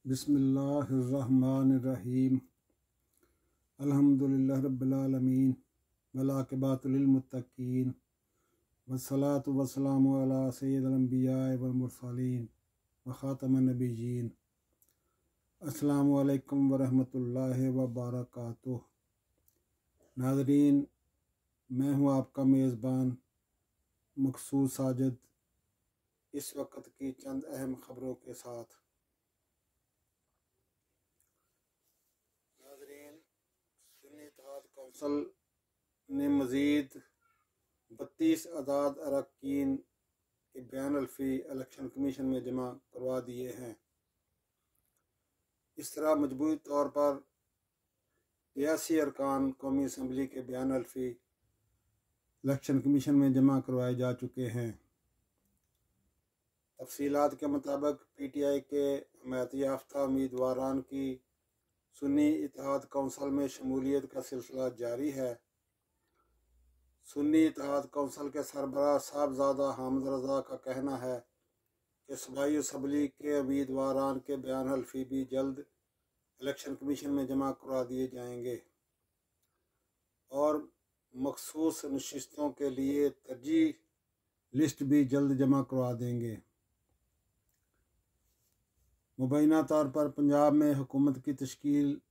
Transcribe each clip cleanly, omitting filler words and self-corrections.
बिस्मिल्लाहिर्रहमानिर्रहीम। अल्हम्दुलिल्लाहि रब्बिल आलमीन वल आक़िबतु लिल मुत्तक़ीन वस्सलातु वस्सलामु अला सय्यिदिल अंबिया वल मुरसलीन व ख़ातमन नबिय्यीन। अस्सलामु अलैकुम व रहमतुल्लाहि व बरकातुहू। नाज़रीन, मैं हूँ आपका मेज़बान मक़सूद साजिद, इस वक्त की चंद अहम ख़बरों के साथ। नाज़रीन, सुन्नी इत्तेहाद कौंसिल ने मज़ीद 32 आज़ाद अरकान के बयान अल्फ़ी इलेक्शन कमीशन में जमा करवा दिए हैं। इस तरह मजबूती तौर पर 82 अरकान कौमी असम्बली के बयान अल्फ़ी इलेक्शन कमीशन में जमा करवाए जा चुके हैं। तफसीलात के मुताबिक PTI के हमायत याफ्ता उम्मीदवारान की सुन्नी इत्तेहाद कौंसिल में शमूलियत का सिलसिला जारी है। सुन्नी इत्तेहाद कौंसिल के सरबराह साहबजादा हामिद रज़ा का कहना है कि सूबाई असम्बली के उम्मीदवारान के बयान हल्फी भी जल्द इलेक्शन कमीशन में जमा करवा दिए जाएंगे और मखसूस नशिस्तों के लिए तरजीह लिस्ट भी जल्द जमा करवा देंगे। मुबैना तौर पर पंजाब में हुकूमत की तश्कील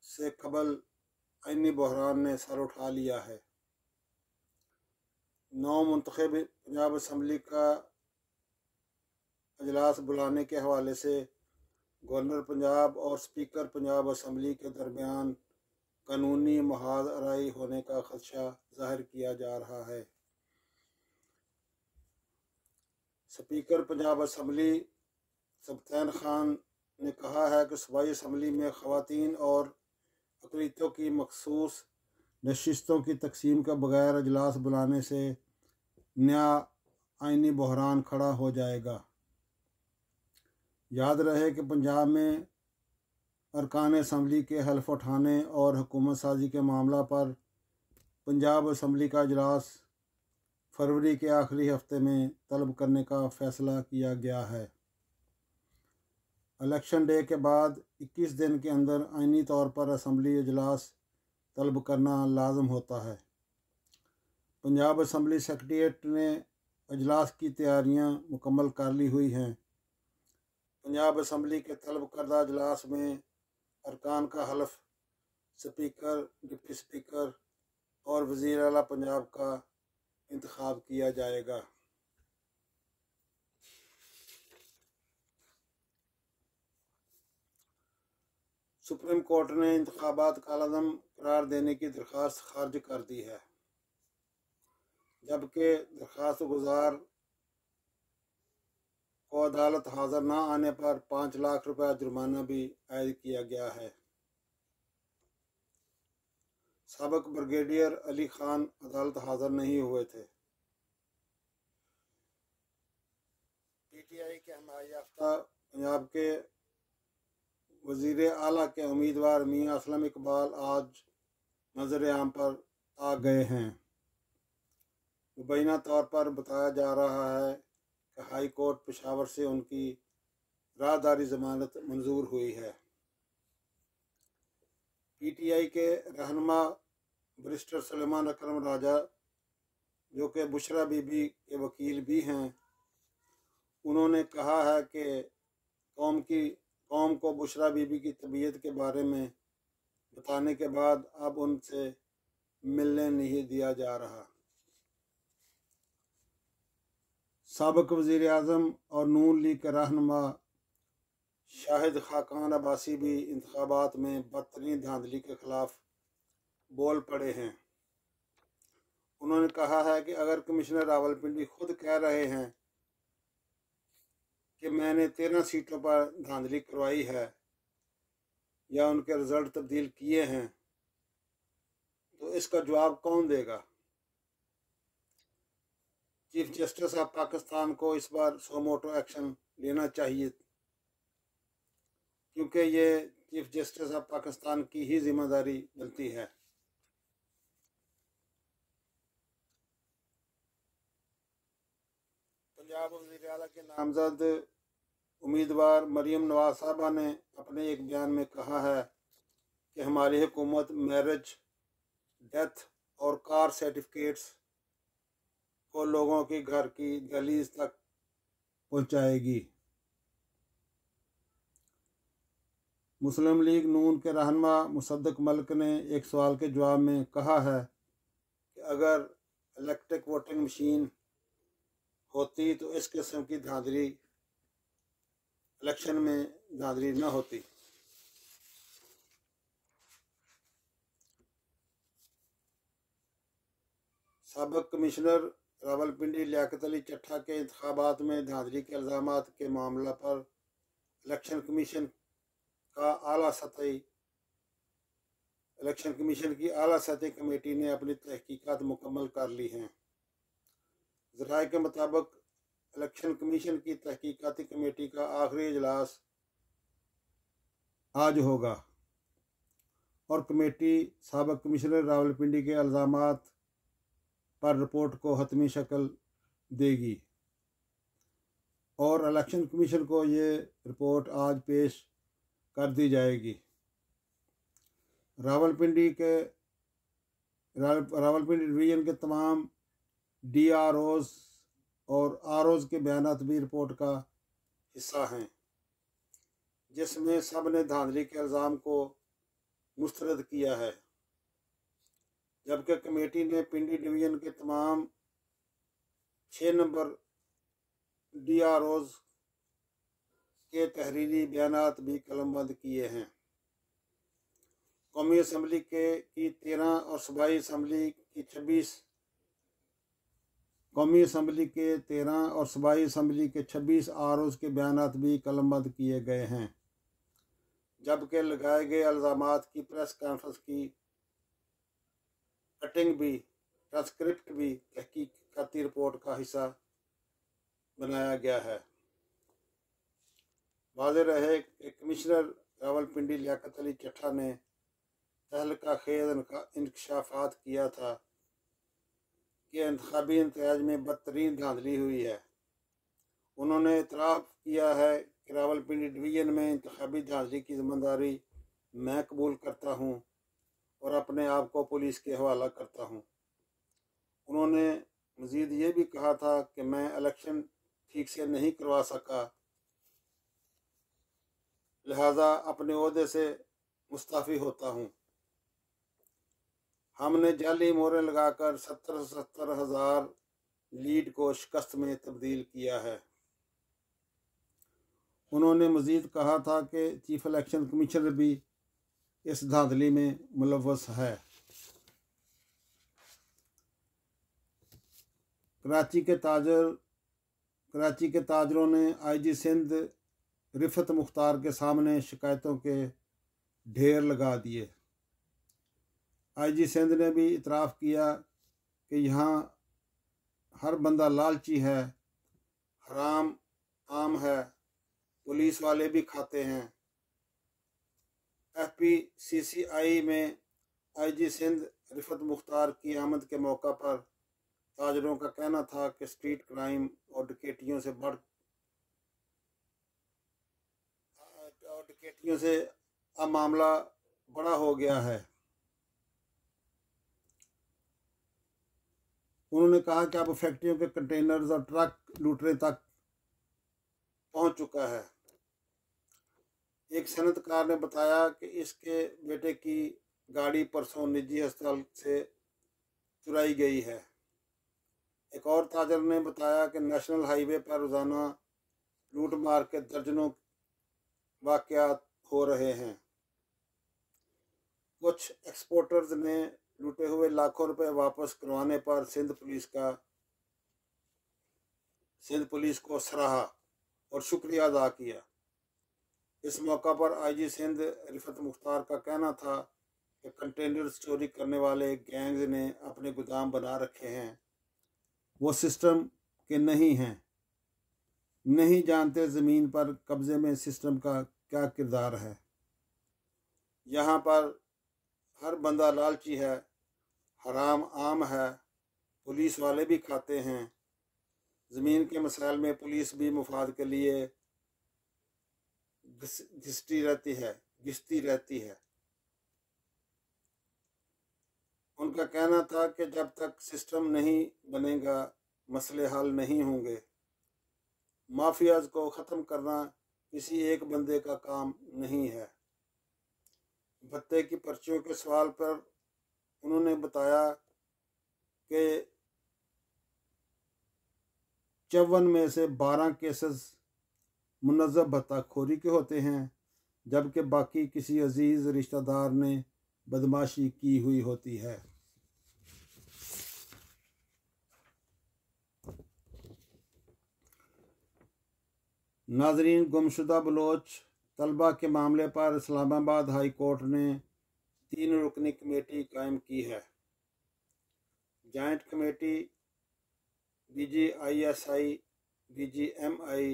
से कबल आईनी बहरान ने सर उठा लिया है। नौ मुंतखब पंजाब असम्बली का अजलास बुलाने के हवाले से गवर्नर पंजाब और स्पीकर पंजाब असम्बली के दरमियान कानूनी महाज आराई होने का खदशा जाहिर किया जा रहा है। स्पीकर पंजाब असम्बली सबतैन खान ने कहा है कि सूबाई असम्बली में ख़वातीन और अक़लियतों की मखसूस नशिस्तों की तकसीम के बगैर अजलास बुलाने से नया आईनी बहरान खड़ा हो जाएगा। याद रहे कि पंजाब में अरकान असम्बली के हल्फ उठाने और हुकूमत साजी के मामला पर पंजाब असम्बली का अजलास फरवरी के आखिरी हफ्ते में तलब करने का फ़ैसला किया गया है। इलेक्शन डे के बाद 21 दिन के अंदर आईनी तौर पर असम्बली अजलास तलब करना लाजम होता है। पंजाब असम्बली सेक्रेटेरिएट ने अजलास की तैयारियां मुकम्मल कर ली हुई हैं। पंजाब असम्बली के तलब करदा अजलास में अरकान का हल्फ स्पीकर, डिप्टी स्पीकर और वज़ीर आला पंजाब का इंतखाब किया जाएगा। सुप्रीम कोर्ट ने इंतखाबात कालादम करार देने की दरख्वास्त खारिज कर दी है, जबकि दरख्वास्त गुजार को अदालत हाजिर न आने पर 5 लाख रुपया जुर्माना भी आयद किया गया है। साबिक ब्रिगेडियर अली खान अदालत हाजिर नहीं हुए थे। PTI के हमायत याफ्ता पंजाब के वज़ीर आला के उम्मीदवार मियाँ असलम इकबाल आज नजर आम पर आ गए हैं। मुबैना तौर पर बताया जा रहा है कि हाई कोर्ट पेशावर से उनकी राहदारी जमानत मंजूर हुई है। PTI के रहनुमा बैरिस्टर सुलेमान अकरम राजा, जो कि बुशरा बीबी के वकील भी हैं, उन्होंने कहा है कि कौम को बुशरा बीबी की तबीयत के बारे में बताने के बाद अब उनसे मिलने नहीं दिया जा रहा। साबिक वज़ीर आज़म और नून लीग के रहनुमा शाहिद खाकान अब्बासी भी इंतखाबात में बदतरीन धांधली के खिलाफ बोल पड़े हैं। उन्होंने कहा है कि अगर कमिश्नर रावलपिंडी खुद कह रहे हैं कि मैंने 13 सीटों पर धांधली करवाई है या उनके रिजल्ट तब्दील किए हैं, तो इसका जवाब कौन देगा? चीफ जस्टिस ऑफ पाकिस्तान को इस बार सो मोटो एक्शन लेना चाहिए, क्योंकि ये चीफ जस्टिस ऑफ पाकिस्तान की ही जिम्मेदारी बनती है। पंजाब वज़ीर आला के नामजद उम्मीदवार मरीम नवाज साहबा ने अपने एक बयान में कहा है कि हमारी हुकूमत मैरिज, डेथ और कार सर्टिफिकेट्स को लोगों के घर की दहलीज तक पहुंचाएगी। मुस्लिम लीग नून के रहनुमा मुसद्दक मलिक ने एक सवाल के जवाब में कहा है कि अगर इलेक्ट्रिक वोटिंग मशीन होती तो इस किस्म की धांधली इलेक्शन में धांधली न होती। साबिक कमिश्नर रावलपिंडी लियाकत अली चट्ठा के इंतखाबात में धांधली के इल्ज़ामात के मामला पर इलेक्शन कमीशन की आला सतही कमेटी ने अपनी तहकीकात मुकम्मल कर ली हैं। ज़राए के मुताबिक इलेक्शन कमीशन की तहकीकाती कमेटी का आखिरी इजलास आज होगा और कमेटी साबिक कमिश्नर रावलपिंडी के इल्ज़ामात पर रिपोर्ट को हतमी शक्ल देगी और इलेक्शन कमीशन को ये रिपोर्ट आज पेश कर दी जाएगी। रावलपिंडी डिवीज़न के तमाम DROs और ROs के बयानात भी रिपोर्ट का हिस्सा हैं, जिसमें सब ने धांधली के इल्ज़ाम को मुस्तरद किया है, जबकि कमेटी ने पिंडी डिवीज़न के तमाम 6 नंबर DROs के तहरीरी बयानात भी कलमबंद किए हैं। कौमी असम्बली की 13 और सूबाई असम्बली की 26 ROs के बयानात भी कलमबंद किए गए हैं, जबकि लगाए गए इल्ज़ामात की प्रेस कॉन्फ्रेंस की कटिंग भी ट्रांसक्रिप्ट भी तहकीकाती रिपोर्ट का हिस्सा बनाया गया है। वाज़ेह रहे कि कमिश्नर रावलपिंडी लियाकत अली चट्ठा ने तहलका खेज़ इंकशाफात किया था कि इंतखाबी नतायज में बदतरीन धांधली हुई है। उन्होंने इतराफ़ किया है कि रावलपिंडी डिवीज़न में इंतखाबी धांधली की जिम्मेदारी मैं कबूल करता हूँ और अपने आप को पुलिस के हवाला करता हूँ। उन्होंने मज़ीद ये भी कहा था कि मैं इलेक्शन ठीक से नहीं करवा सका, लिहाजा अपने ओहदे से मुस्ताफ़ी होता हूँ। हमने जाली मोहरें लगाकर 70,000 लीड को शिकस्त में तब्दील किया है। उन्होंने मज़ीद कहा था कि चीफ इलेक्शन कमिश्नर भी इस धांधली में मुलव्वस है। कराची के ताजरों ने IG सिंध रिफत मुख्तार के सामने शिकायतों के ढेर लगा दिए। IG सिंध ने भी इतराफ़ किया कि यहाँ हर बंदा लालची है, हराम आम है, पुलिस वाले भी खाते हैं। FPCCI में IG सिंध रिफत मुख्तार की आमद के मौका पर ताजरों का कहना था कि स्ट्रीट क्राइम और डकैतियों से अब मामला बड़ा हो गया है। उन्होंने कहा कि अब फैक्ट्रियों के कंटेनर्स और ट्रक लूटने तक पहुंच चुका है। एक सनतकार ने बताया कि इसके बेटे की गाड़ी परसों निजी अस्पताल से चुराई गई है। एक और ताजर ने बताया कि नेशनल हाईवे पर रोज़ाना लूट मार के दर्जनों वाक़यात हो रहे हैं। कुछ एक्सपोर्टर्स ने लूटे हुए लाखों रुपए वापस करवाने पर सिंध पुलिस को सराहा और शुक्रिया अदा किया। इस मौका पर IG सिंध रिफत मुख्तार का कहना था कि कंटेनर्स चोरी करने वाले गैंग्स ने अपने गोदाम बना रखे हैं, वो सिस्टम के नहीं हैं, नहीं जानते ज़मीन पर कब्ज़े में सिस्टम का क्या किरदार है। यहाँ पर हर बंदा लालची है, हराम आम है, पुलिस वाले भी खाते हैं। ज़मीन के मसाइल में पुलिस भी मुफाद के लिए घिसती रहती है। उनका कहना था कि जब तक सिस्टम नहीं बनेगा मसले हल नहीं होंगे। माफियाज को ख़त्म करना किसी एक बंदे का काम नहीं है। भत्ते की पर्चियों के सवाल पर उन्होंने बताया कि 54 में से 12 केसेस मुनज़्ज़म भत्ताखोरी के होते हैं, जबकि बाकी किसी अजीज़ रिश्तेदार ने बदमाशी की हुई होती है। नाजरीन, गुमशुदा बलोच तलबा के मामले पर इस्लामाबाद हाई कोर्ट ने 3 रुकनी कमेटी कायम की है। जॉइंट कमेटी DGISI, DGMI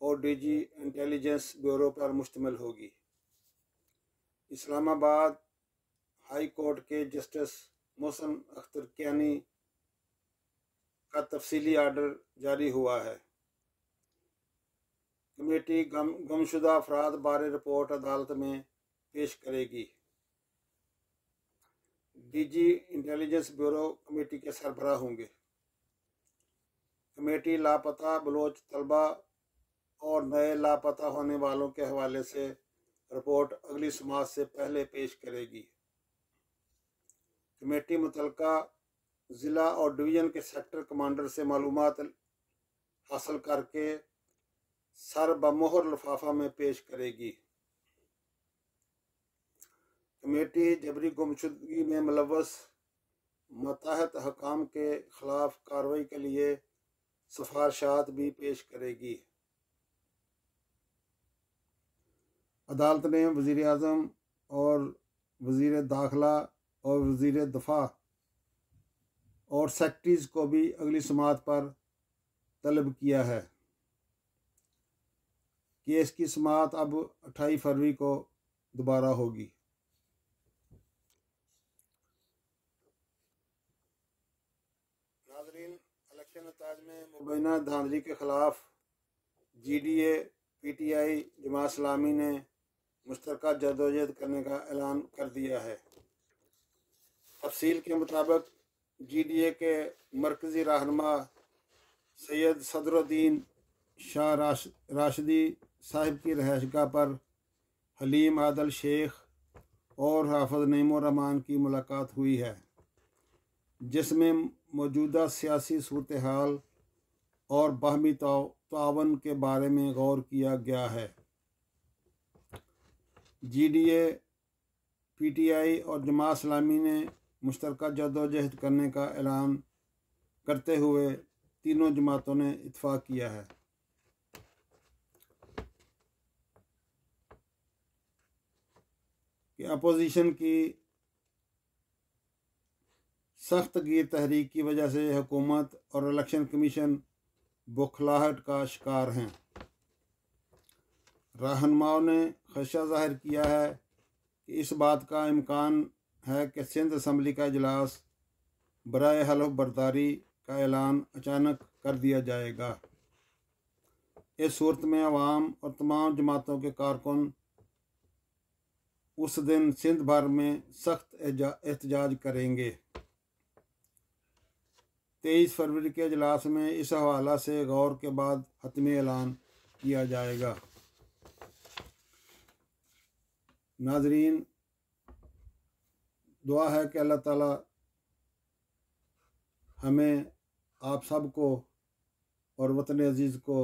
और DG इंटेलिजेंस ब्यूरो पर मुश्तमिल होगी। इस्लामाबाद हाई कोर्ट के जस्टिस मोहसिन अख्तर कियानी का तफसीली आर्डर जारी हुआ है। कमेटी गुमशुदा अफराद बारे रिपोर्ट अदालत में पेश करेगी। DG इंटेलिजेंस ब्यूरो कमेटी के सरबराह होंगे। कमेटी लापता बलोच तलबा और नए लापता होने वालों के हवाले से रिपोर्ट अगली समात से पहले पेश करेगी। कमेटी मुतलका ज़िला और डिवीज़न के सेक्टर कमांडर से मालूमात हासिल करके सर बमोहर लिफाफा में पेश करेगी। कमेटी जबरी गुमशुदगी में मुलव्वस मतहत हकाम के खिलाफ कार्रवाई के लिए सिफारिशात भी पेश करेगी। अदालत ने वज़ीर आज़म और वज़ीर दाखिला और वज़ीर दफ़ा और सेक्रेटरीज़ को भी अगली समात पर तलब किया है। केस की समात अब 28 फरवरी को दोबारा होगी। नाज़रीन, इलेक्शन नताज में मुबैना धांधली के खिलाफ GDA, PTI, जमात इस्लामी ने मुश्तरका जदोजहद करने का ऐलान कर दिया है। तफसील के मुताबिक GDA के मरकज़ी रहनुमा सैयद सदरुद्दीन शाह राशिदी साहिब की रहायशगाह पर हलीम आदल शेख और हाफिज़ नईमुर रहमान की मुलाकात हुई है, जिसमें मौजूदा सियासी सूरत हाल और बाहमी तावन के बारे में गौर किया गया है। GDA, PTI और जमात इस्लामी ने मुश्तरका जदोजहद करने का ऐलान करते हुए तीनों जमातों ने इत्तफाक किया है कि अपोजिशन की सख्त गिर तहरीक की वजह से हुकूमत और इलेक्शन कमीशन बौखलाहट का शिकार हैं। रहनुमाओं ने खदशा ज़ाहिर किया है कि इस बात का इम्कान है कि सिंध असम्बली का इजलास बराए हल्फ बर्दारी का ऐलान अचानक कर दिया जाएगा। इस सूरत में अवाम और तमाम जमातों के कारकुन उस दिन सिंध भर में सख्त एहतजाज करेंगे। 23 फरवरी के इजलास में इस हवाला से गौर के बाद हतमी ऐलान किया जाएगा। नाजरीन, दुआ है कि अल्लाह ताला हमें आप सब को और वतन अजीज़ को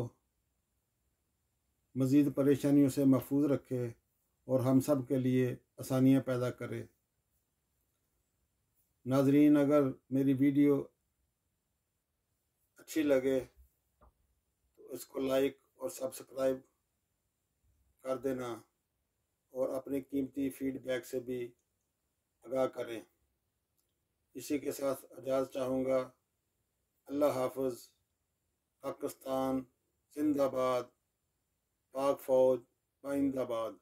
मज़ीद परेशानियों से महफूज रखे और हम सब के लिए आसानियाँ पैदा करे। नाजरीन, अगर मेरी वीडियो अच्छी लगे तो इसको लाइक और सब्सक्राइब कर देना और अपनी कीमती फीडबैक से भी आगाह करें। इसी के साथ इजाज़त चाहूँगा। अल्लाह हाफ़िज़। पाकिस्तान जिंदाबाद। पाक फ़ौज जिंदाबाद।